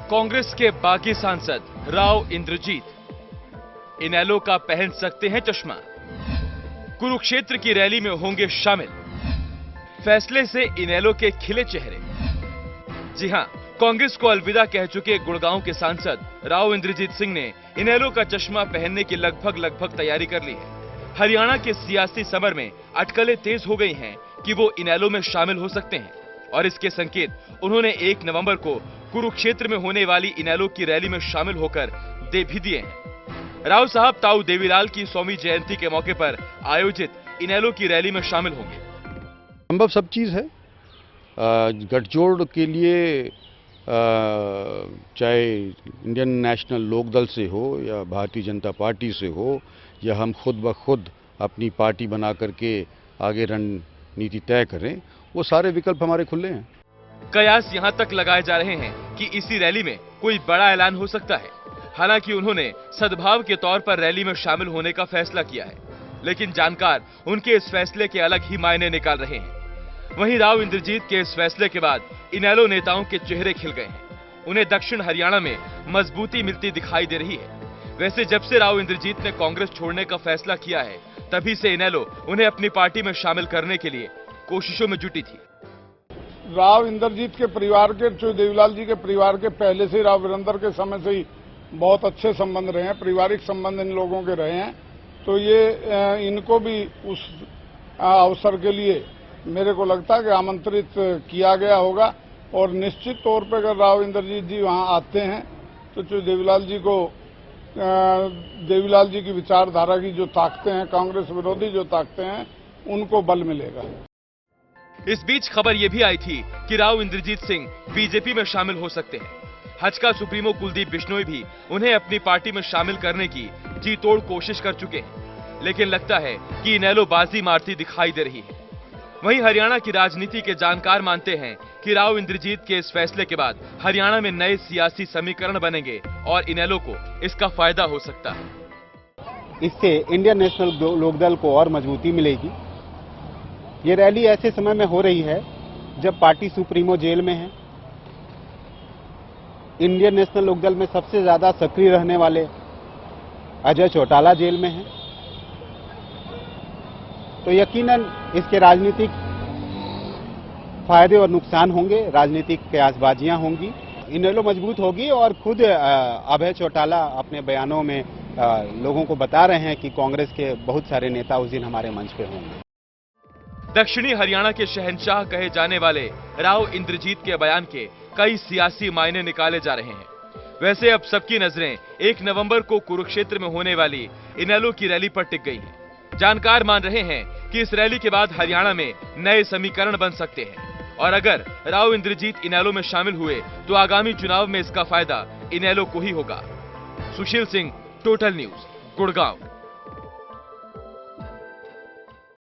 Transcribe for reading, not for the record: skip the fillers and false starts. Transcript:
कांग्रेस के बागी सांसद राव इंद्रजीत इनेलो का पहन सकते हैं चश्मा। कुरुक्षेत्र की रैली में होंगे शामिल। फैसले से इनेलो के खिले चेहरे। जी हां, कांग्रेस को अलविदा कह चुके गुड़गांव के सांसद राव इंद्रजीत सिंह ने इनेलो का चश्मा पहनने की लगभग तैयारी कर ली है। हरियाणा के सियासी समर में अटकलें तेज हो गई हैं कि वो इनेलो में शामिल हो सकते हैं और इसके संकेत उन्होंने 1 नवंबर को कुरुक्षेत्र में होने वाली इनेलो की रैली में शामिल होकर दे भी दिए हैं। राव साहब ताऊ देवीलाल की 100वीं जयंती के मौके पर आयोजित इनेलो की रैली में शामिल होंगे। संभव सब चीज है। गठजोड़ के लिए चाहे इंडियन नेशनल लोकदल से हो या भारतीय जनता पार्टी से हो या हम खुद ब खुद अपनी पार्टी बना करके आगे रणनीति तय करें, वो सारे विकल्प हमारे खुले हैं। कयास यहां तक लगाए जा रहे हैं कि इसी रैली में कोई बड़ा ऐलान हो सकता है। हालांकि उन्होंने सद्भाव के तौर पर रैली में शामिल होने का फैसला किया है, लेकिन जानकार उनके इस फैसले के अलग ही मायने निकाल रहे हैं। वहीं राव इंद्रजीत के इस फैसले के बाद इनेलो नेताओं के चेहरे खिल गए हैं। उन्हें दक्षिण हरियाणा में मजबूती मिलती दिखाई दे रही है। वैसे जब से राव इंद्रजीत ने कांग्रेस छोड़ने का फैसला किया है, तभी से इनेलो उन्हें अपनी पार्टी में शामिल करने के लिए कोशिशों में जुटी थी। राव इंद्रजीत के परिवार के, देवीलाल जी के परिवार के पहले से राव वीरेंद्र के समय से ही बहुत अच्छे संबंध रहे हैं, पारिवारिक संबंध इन लोगों के रहे हैं। तो ये इनको भी उस अवसर के लिए मेरे को लगता है कि आमंत्रित किया गया होगा और निश्चित तौर पर अगर राव इंद्रजीत जी वहां आते हैं तो देवीलाल जी की विचारधारा की जो ताकतें हैं, कांग्रेस विरोधी जो ताकतें हैं, उनको बल मिलेगा। इस बीच खबर यह भी आई थी कि राव इंद्रजीत सिंह बीजेपी में शामिल हो सकते हैं। हजका सुप्रीमो कुलदीप बिश्नोई भी उन्हें अपनी पार्टी में शामिल करने की जी तोड़ कोशिश कर चुके हैं, लेकिन लगता है कि इनेलो बाजी मारती दिखाई दे रही है। वहीं हरियाणा की राजनीति के जानकार मानते हैं कि राव इंद्रजीत के इस फैसले के बाद हरियाणा में नए सियासी समीकरण बनेंगे और इनेलो को इसका फायदा हो सकता है। इससे इंडियन नेशनल लोकदल को और मजबूती मिलेगी। ये रैली ऐसे समय में हो रही है जब पार्टी सुप्रीमो जेल में है। इंडियन नेशनल लोकदल में सबसे ज्यादा सक्रिय रहने वाले अजय चौटाला जेल में हैं। तो यकीनन इसके राजनीतिक फायदे और नुकसान होंगे, राजनीतिक कयासबाजियां होंगी। इनेलो मजबूत होगी और खुद अभय चौटाला अपने बयानों में लोगों को बता रहे हैं कि कांग्रेस के बहुत सारे नेता उस दिन हमारे मंच पे होंगे। दक्षिणी हरियाणा के शहंशाह कहे जाने वाले राव इंद्रजीत के बयान के कई सियासी मायने निकाले जा रहे हैं। वैसे अब सबकी नजरें 1 नवंबर को कुरुक्षेत्र में होने वाली इनेलो की रैली पर टिक गई हैं। जानकार मान रहे हैं कि इस रैली के बाद हरियाणा में नए समीकरण बन सकते हैं और अगर राव इंद्रजीत इनेलो में शामिल हुए तो आगामी चुनाव में इसका फायदा इनेलो को ही होगा। Sushil Singh, total news, Gurgaon.